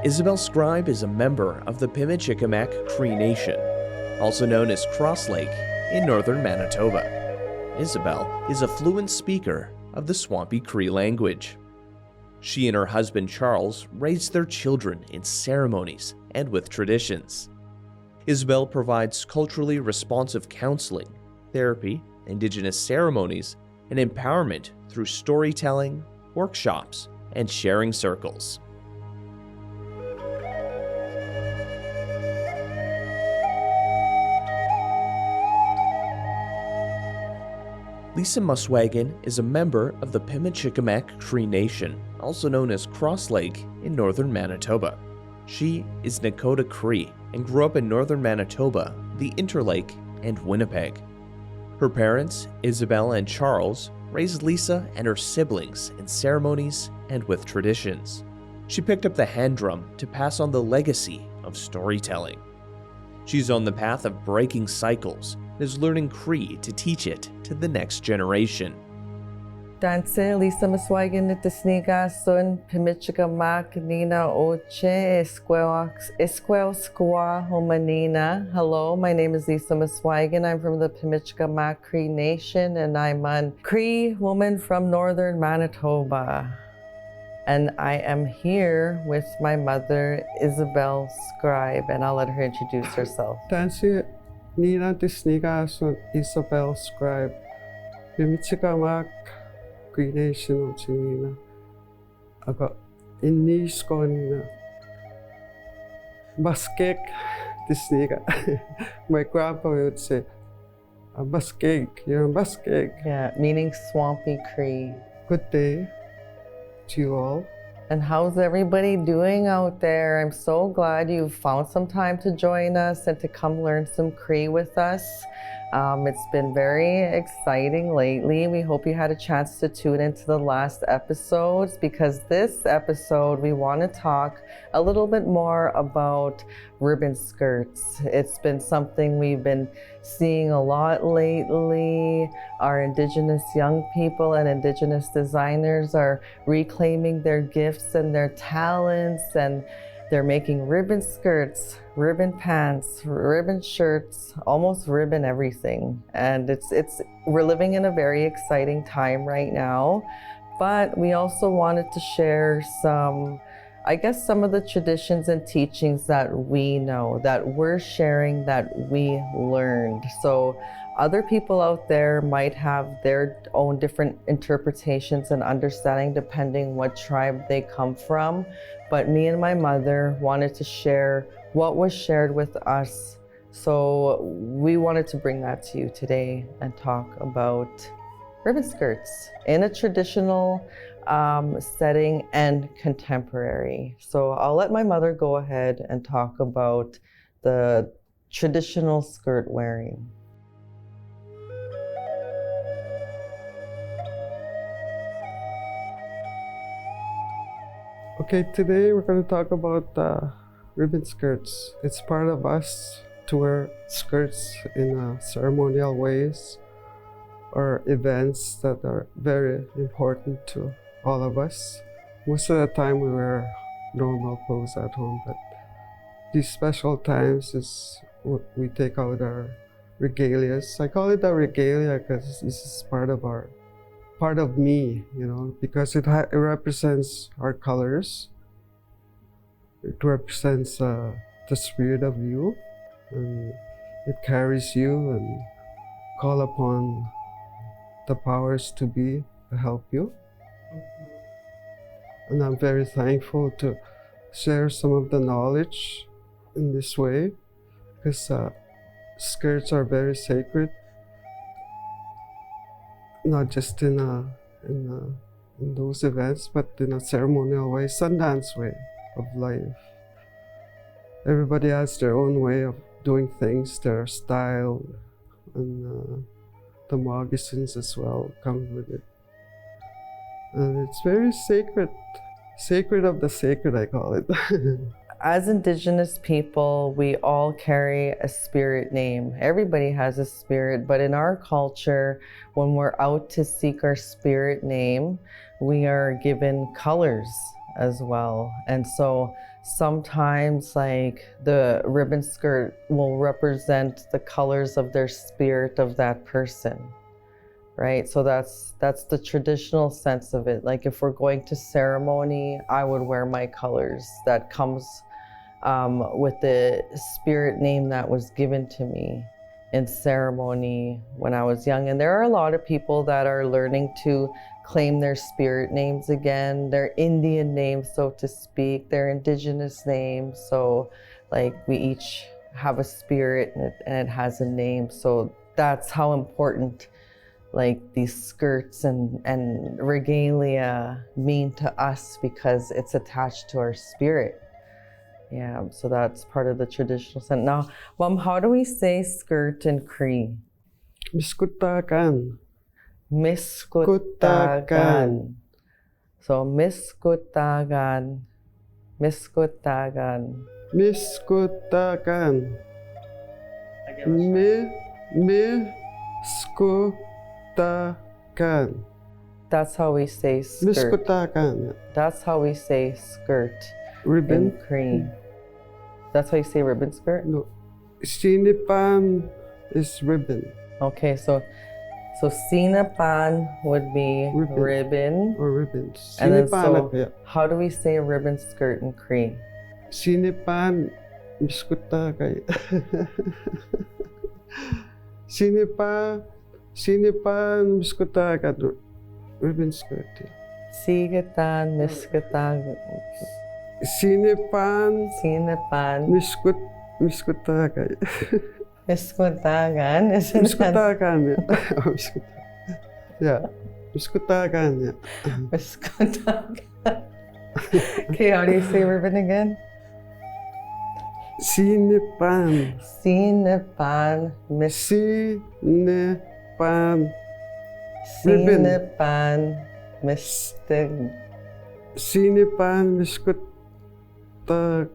Isabel Scribe is a member of the Pimicikamak Cree Nation, also known as Cross Lake in Northern Manitoba. Isabel is a fluent speaker of the Swampy Cree language. She and her husband Charles raised their children in ceremonies and with traditions. Isabel provides culturally responsive counseling, therapy, Indigenous ceremonies, and empowerment through storytelling, workshops, and sharing circles. Lisa Muswagon is a member of the Pimicikamak Cree Nation, also known as Cross Lake in Northern Manitoba. She is Nakota Cree and grew up in Northern Manitoba, the Interlake, and Winnipeg. Her parents, Isabel and Charles, raised Lisa and her siblings in ceremonies and with traditions. She picked up the hand drum to pass on the legacy of storytelling. She's on the path of breaking cycles and is learning Cree to teach it to the next generation. Danse Lisa Muswagon Nitisniga Sun Pimicikamak Nina Oche Esquel Squaw Homanina. Hello, my name is Lisa Muswagon. I'm from the Pimicikamak Cree Nation and I'm a Cree woman from Northern Manitoba. And I am here with my mother, Isabel Scribe, and I'll let her introduce herself. Danse Nina Tisniga Sun Isabel Scribe Pimicikamak Cree Nation Chinina. Aga Inish Konina Baskek Tisniga. My grandpa would say, a baskeg, you're a baskeg. Yeah, meaning Swampy Cree. Good day to you all. And how's everybody doing out there? I'm so glad you found some time to join us and to come learn some Cree with us. It's been very exciting lately. We hope you had a chance to tune into the last episodes because this episode we want to talk a little bit more about ribbon skirts. It's been something we've been seeing a lot lately. Our Indigenous young people and Indigenous designers are reclaiming their gifts and their talents, and they're making ribbon skirts, ribbon pants, ribbon shirts, almost ribbon everything. And we're living in a very exciting time right now. But we also wanted to share some of the traditions and teachings that we know, that we're sharing, that we learned. So other people out there might have their own different interpretations and understanding depending what tribe they come from. But me and my mother wanted to share what was shared with us. So we wanted to bring that to you today and talk about ribbon skirts in a traditional setting and contemporary. So I'll let my mother go ahead and talk about the traditional skirt wearing. Okay, today we're going to talk about ribbon skirts. It's part of us to wear skirts in ceremonial ways or events that are very important to all of us. Most of the time we wear normal clothes at home, but these special times is what we take out our regalias. I call it a regalia because this is part of me, you know, because it represents our colors. It represents the spirit of you, and it carries you and call upon the powers to be to help you. And I'm very thankful to share some of the knowledge in this way, because skirts are very sacred. Not just in those events, but in a ceremonial way, Sundance way of life. Everybody has their own way of doing things, their style, and the moccasins as well come with it. And it's very sacred of the sacred, I call it. As Indigenous people, we all carry a spirit name. Everybody has a spirit, but in our culture, when we're out to seek our spirit name, we are given colors as well. And so sometimes like the ribbon skirt will represent the colors of their spirit of that person, right? So that's the traditional sense of it. Like if we're going to ceremony, I would wear my colors that comes with the spirit name that was given to me in ceremony when I was young. And there are a lot of people that are learning to claim their spirit names again, their Indian names, so to speak, their indigenous names. So like we each have a spirit and it has a name. So that's how important like these skirts and regalia mean to us, because it's attached to our spirit. Yeah, so that's part of the traditional sense. Now, Mom, how do we say skirt in Cree? Miskutakan. Miskutagan. So miskutagan. Miskutagan. Miskutakan. Miskutakan. That's how we say skirt. Miskutakan. That's how we say skirt Ribbon. in Cree. That's how you say ribbon skirt? No. Sinipan is ribbon. Okay, so sinapan would be ribbon. Or ribbons. And then Sinipan. so, how do we say ribbon skirt in Cree? Sinipan. Miskutakan. Sinipan miskutakan. Ribbon skirt. Sigatan, miskatan, Sinipan sinapan, miskutakan. miskutagan. Isn't that Miskutakan. Yeah. Miskutakan. Yeah. miskutagan? Okay, how do you say ribbon again? Sinipan. Sinapan, Sinipan. Ribbon. sinapan, mistig, Sinipan miskutagan.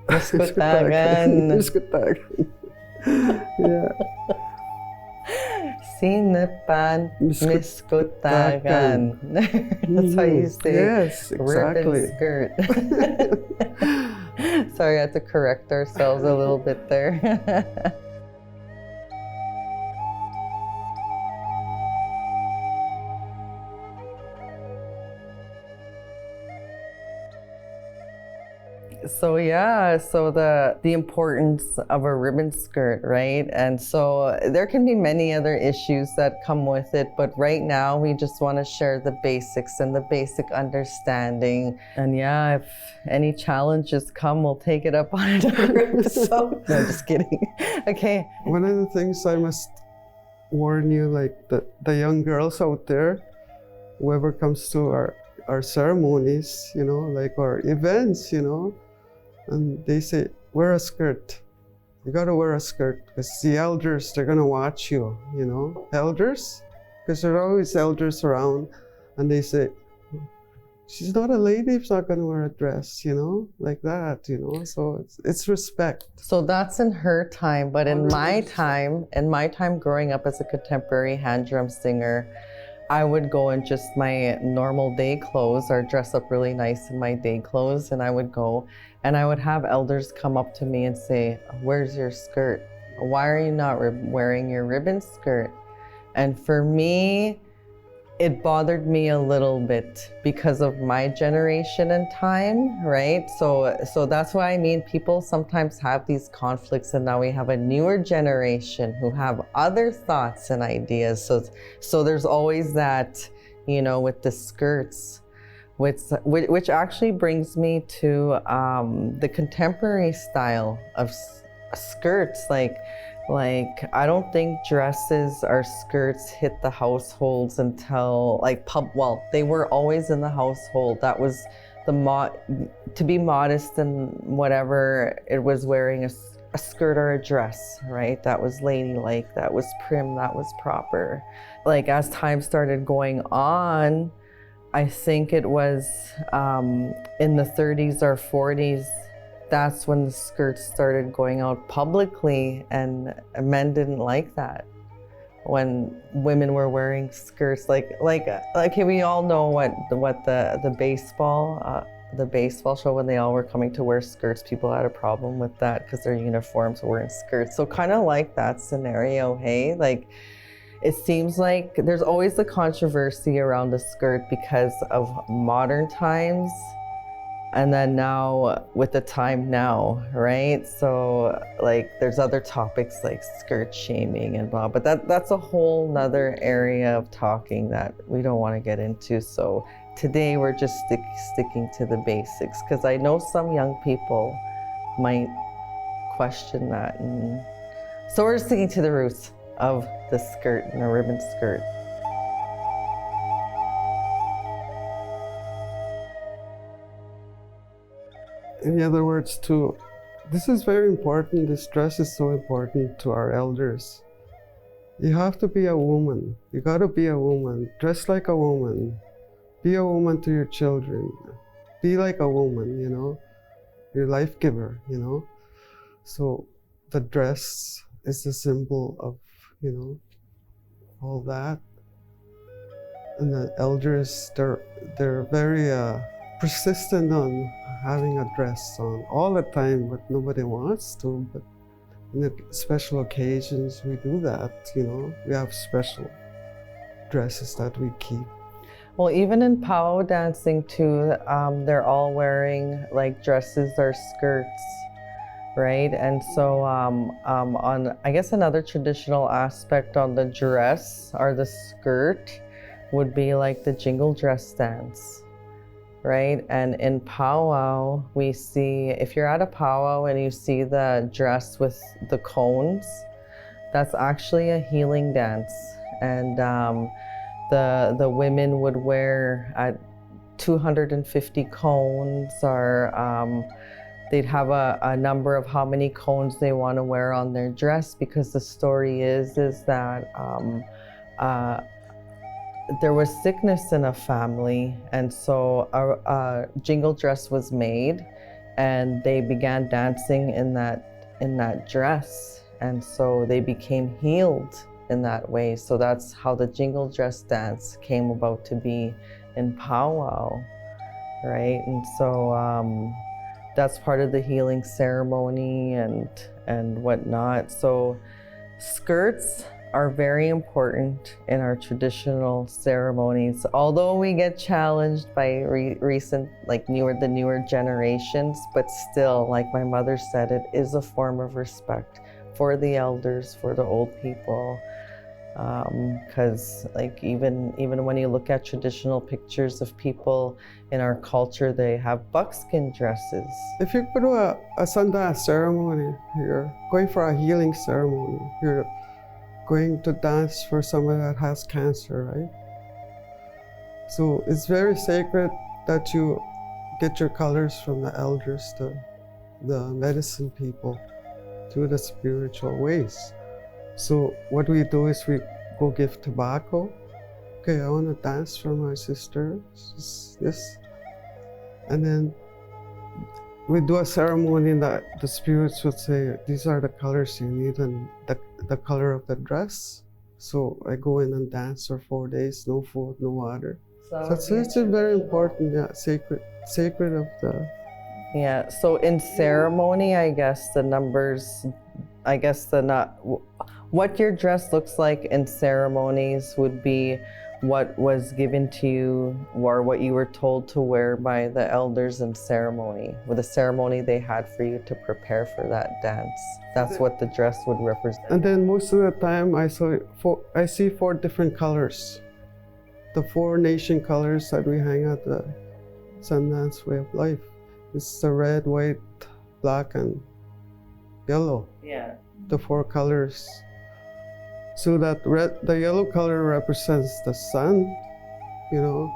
Miskutagan. Yeah. Sinapan, miskutagan. That's how you say Yes, exactly. ribbon skirt. Sorry, I had to correct ourselves a little bit there. So yeah, so the importance of a ribbon skirt, right? And so there can be many other issues that come with it, but right now we just want to share the basics and the basic understanding. And yeah, if any challenges come, we'll take it up on another episode. No, just kidding. Okay. One of the things I must warn you, like the young girls out there, whoever comes to our ceremonies, you know, like our events, you know, and they say, wear a skirt. You gotta wear a skirt because the elders, they're gonna watch you, you know. Elders, because there are always elders around, and they say, she's not a lady if she's not gonna wear a dress, you know, like that, you know. So it's respect. So that's in her time, but in my time growing up as a contemporary hand drum singer, I would go in just my normal day clothes or dress up really nice in my day clothes, and I would go and I would have elders come up to me and say, where's your skirt? Why are you not wearing your ribbon skirt? And for me, it bothered me a little bit because of my generation and time, right? So that's why I mean, people sometimes have these conflicts, and now we have a newer generation who have other thoughts and ideas. So there's always that, you know, with the skirts, which actually brings me to the contemporary style of skirts. Like I don't think dresses or skirts hit the households until they were always in the household. That was to be modest and whatever it was, wearing a skirt or a dress, right? That was ladylike, that was prim, that was proper. Like as time started going on, I think it was in the 30s or 40s, that's when the skirts started going out publicly, and men didn't like that when women were wearing skirts. Like we all know what the baseball the baseball show when they all were coming to wear skirts, people had a problem with that because their uniforms were in skirts. So kind of like that scenario, hey? Like, it seems like there's always the controversy around the skirt because of modern times, and then now with the time now, right? So like there's other topics like skirt shaming and blah, but that's a whole nother area of talking that we don't want to get into. So today we're just sticking to the basics, because I know some young people might question that. And so we're sticking to the roots of the skirt and a ribbon skirt. In other words, too, this is very important. This dress is so important to our elders. You have to be a woman. You got to be a woman. Dress like a woman. Be a woman to your children. Be like a woman, you know. Your life giver, you know. So the dress is the symbol of, you know, all that. And the elders, they're very persistent on having a dress on all the time, but nobody wants to. But in the special occasions, we do that, you know. We have special dresses that we keep. Well, even in powwow dancing too, they're all wearing like dresses or skirts, right? And so on, I guess another traditional aspect on the dress or the skirt would be like the jingle dress dance, right? And in powwow, we see, if you're at a powwow and you see the dress with the cones, that's actually a healing dance. And the women would wear 250 cones, or they'd have a number of how many cones they want to wear on their dress, because the story is that there was sickness in a family, and so a jingle dress was made, and they began dancing in that dress, and so they became healed in that way. So that's how the jingle dress dance came about to be in powwow, right? And so that's part of the healing ceremony and whatnot. So skirts are very important in our traditional ceremonies, although we get challenged by recent, like the newer generations, but still, like my mother said, it is a form of respect for the elders, for the old people, because like even when you look at traditional pictures of people in our culture, they have buckskin dresses. If you go to a Sundance ceremony, you're going for a healing ceremony. You're going to dance for someone that has cancer, right? So it's very sacred that you get your colors from the elders, the medicine people, through the spiritual ways. So what we do is we go give tobacco. Okay, I want to dance for my sister, this. And then we do a ceremony that the spirits would say, these are the colors you need and the color of the dress. So I go in and dance for 4 days, no food, no water. So it's very important, yeah, sacred of the... Yeah, so in ceremony, I guess the numbers, what your dress looks like in ceremonies would be what was given to you or what you were told to wear by the elders in ceremony, with the ceremony they had for you to prepare for that dance. That's what the dress would represent. And then most of the time I see 4 different colors. The 4 nation colors that we hang at the Sundance Way of Life. It's the red, white, black, and yellow. Yeah. The 4 colors. So that the yellow color represents the sun, you know.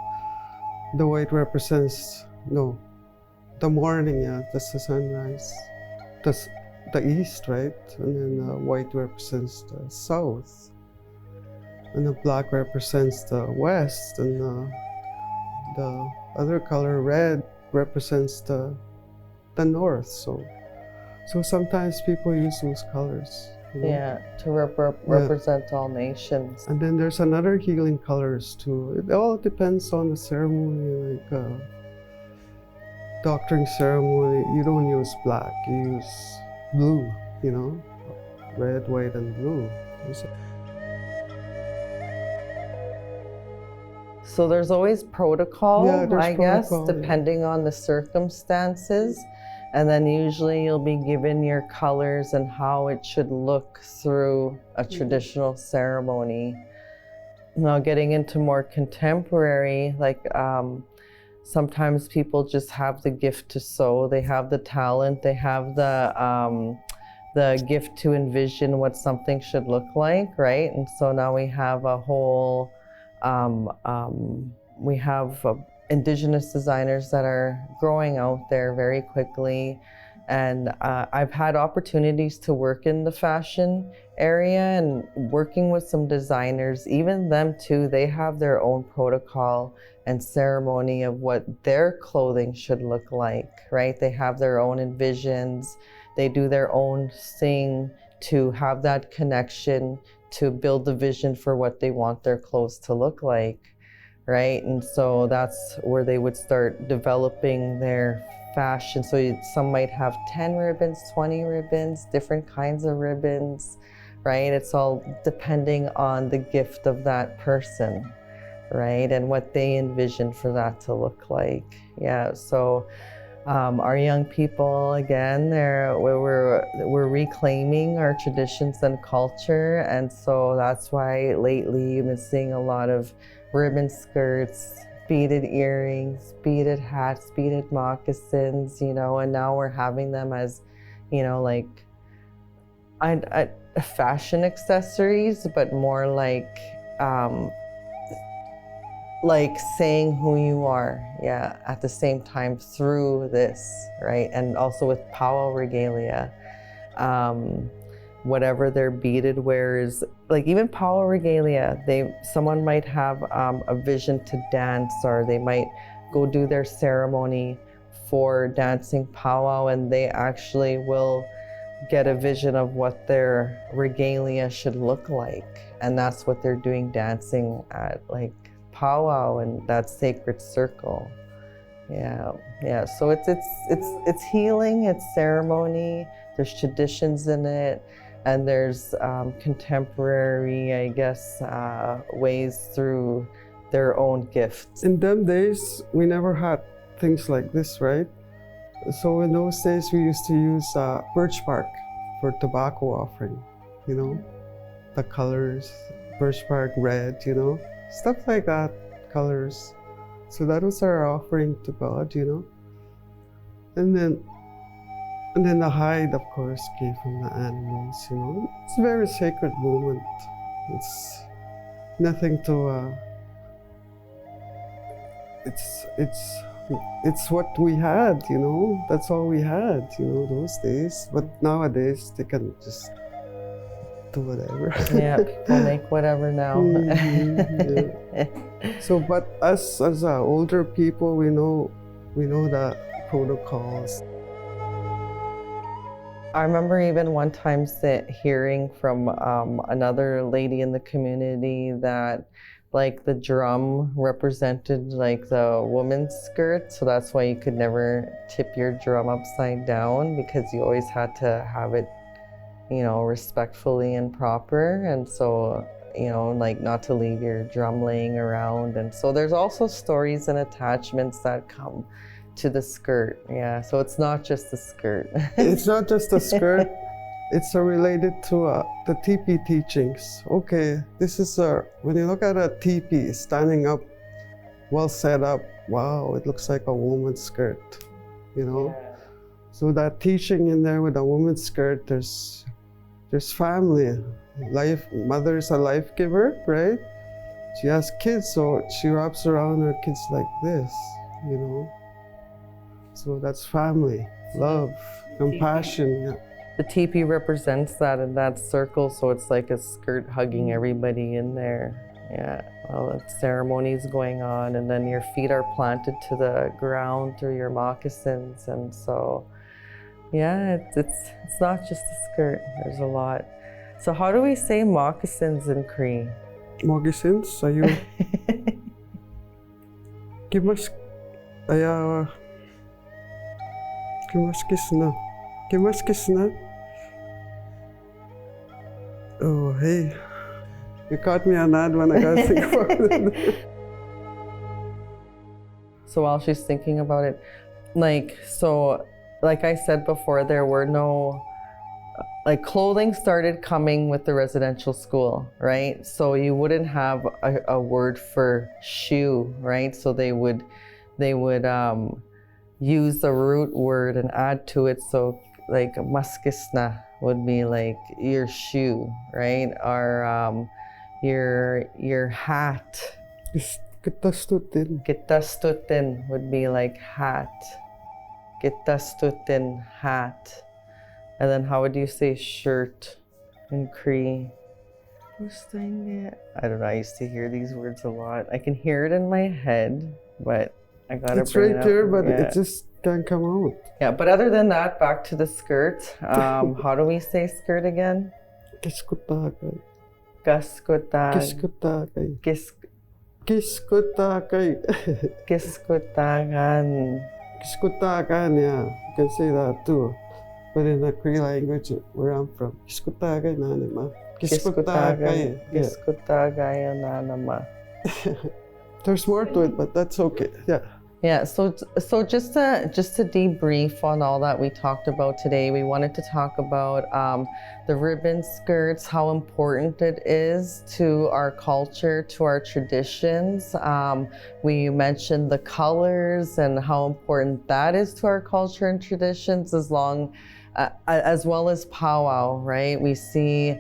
The white represents, the morning, yeah, that's the sunrise. The east, right? And then the white represents the south. And the black represents the west. And the other color, red, represents the north. So sometimes people use those colors. You know? Yeah, to represent all nations. And then there's another healing colors too. It all depends on the ceremony. Like doctoring ceremony, you don't use black, you use blue, you know, red, white, and blue. So there's always protocol, Yeah, there's I guess, protocol, yeah. depending on the circumstances. And then usually you'll be given your colors and how it should look through a traditional ceremony. Now, getting into more contemporary, like sometimes people just have the gift to sew, they have the talent, they have the gift to envision what something should look like, right? And so now we have a whole, we have Indigenous designers that are growing out there very quickly. And I've had opportunities to work in the fashion area and working with some designers, even them too, they have their own protocol and ceremony of what their clothing should look like, right? They have their own envisions, they do their own thing to have that connection, to build the vision for what they want their clothes to look like, right? And so that's where they would start developing their fashion. So some might have 10 ribbons, 20 ribbons, different kinds of ribbons, right? It's all depending on the gift of that person, right? And what they envision for that to look like. Yeah, so our young people, again, we're reclaiming our traditions and culture. And so that's why lately you've been seeing a lot of ribbon skirts, beaded earrings, beaded hats, beaded moccasins, you know, and now we're having them as, you know, like fashion accessories, but more like saying who you are, yeah, at the same time through this, right? And also with powwow regalia, whatever their beaded wears, like even powwow regalia, someone might have a vision to dance, or they might go do their ceremony for dancing powwow, and they actually will get a vision of what their regalia should look like, and that's what they're doing, dancing at like powwow and that sacred circle. Yeah. So it's healing, it's ceremony. There's traditions in it, and there's contemporary, I guess, ways through their own gifts. In them days, we never had things like this, right? So in those days, we used to use birch bark for tobacco offering, you know, the colors, birch bark red, you know, stuff like that, colors. So that was our offering to God, you know. And then the hide, of course, came from the animals, you know. It's a very sacred moment. It's nothing to, it's what we had, you know. That's all we had, you know, those days. But nowadays, they can just do whatever. Yeah, people make whatever now. Yeah. So, but us as older people, we know the protocols. I remember even one time hearing from another lady in the community that like the drum represented like the woman's skirt, so that's why you could never tip your drum upside down, because you always had to have it, you know, respectfully and proper. And so, you know, like not to leave your drum laying around. And so there's also stories and attachments that come to the skirt. Yeah, so it's not just the skirt. It's not just the skirt. It's related to the teepee teachings. Okay, this is when you look at a teepee standing up, well set up, wow, it looks like a woman's skirt, you know? Yeah. So that teaching in there with a woman's skirt, there's family, life. Mother's a life giver, right? She has kids, so she wraps around her kids like this, you know? So that's family, love, compassion, yeah. The teepee represents that in that circle, so it's like a skirt hugging everybody in there. Yeah, well, the ceremony's going on, and then your feet are planted to the ground through your moccasins, and so, yeah, it's not just a skirt. There's a lot. So how do we say moccasins in Cree? Moccasins? Are you? Give us, Kimaskisna. Kimaskisna. Oh, hey. You caught me on that one. I gotta think about it. So while she's thinking about it, like I said before, there were no, like, clothing started coming with the residential school, right? So you wouldn't have a word for shoe, right? So they would use the root word and add to it. So like maskisna would be like your shoe, right? Or your hat. Kitastutin. Gitastutin would be like hat. Gitastutin, hat. And then how would you say shirt in Cree? I don't know, I used to hear these words a lot. I can hear it in my head, but I gotta It's bring right it there, up. but Yeah. it just can't come out. Yeah, but other than that, back to the skirt. How do we say skirt again? Kiskutagay. Gaskutag. Kiskutagay. Gis Kiskutagay. Giskutagan. Kiskutagan, yeah. You can say that too. But in the Cree language where I'm from, Kiskutagay nanima. Kiskutagay. Yeah. Giskutagay nanama. There's more to it, but that's okay. Yeah. Yeah, so just to debrief on all that we talked about today, we wanted to talk about the ribbon skirts, how important it is to our culture, to our traditions. We mentioned the colors and how important that is to our culture and traditions, as well as powwow, right? We see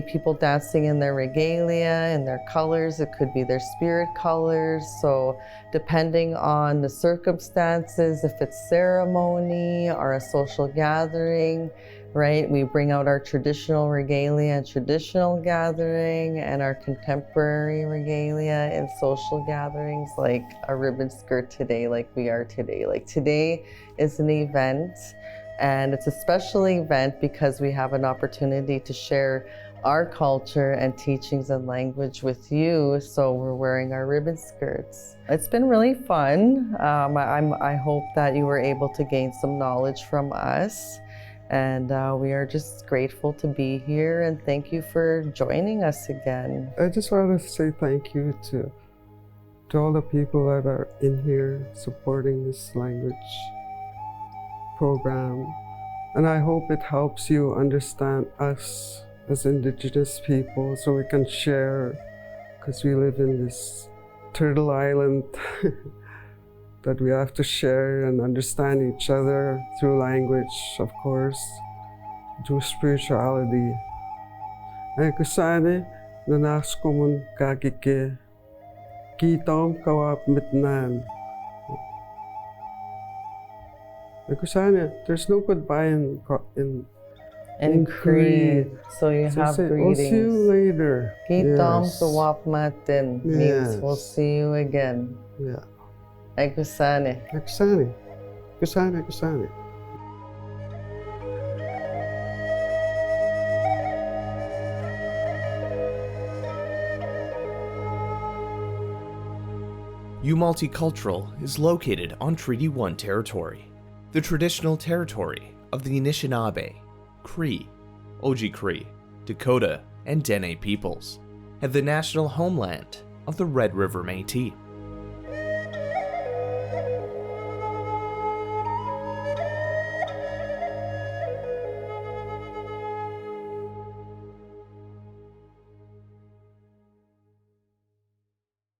people dancing in their regalia, in their colors. It could be their spirit colors. So depending on the circumstances, if it's ceremony or a social gathering, right? We bring out our traditional regalia and traditional gathering and our contemporary regalia in social gatherings, like a ribbon skirt today, like we are today. Like today is an event. And it's a special event because we have an opportunity to share our culture and teachings and language with you. So we're wearing our ribbon skirts. It's been really fun. I hope that you were able to gain some knowledge from us. And we are just grateful to be here, and thank you for joining us again. I just want to say thank you to all the people that are in here supporting this language program, and I hope it helps you understand us as Indigenous people so we can share, because we live in this turtle island that we have to share and understand each other through language, of course, through spirituality. Ay kusane nanas kumun kakike kitom kawap mitnan. There's no goodbye in Cree. So you So have say, greetings. we'll see you later. Kitam Yes. kawap matin means Yes. we'll see you again. Yeah. Ay kusane. Kusane. Kusane, kusane. Multicultural is located on Treaty 1 territory, the traditional territory of the Anishinaabe, Cree, Oji Cree, Dakota, and Dene peoples, and the national homeland of the Red River Métis.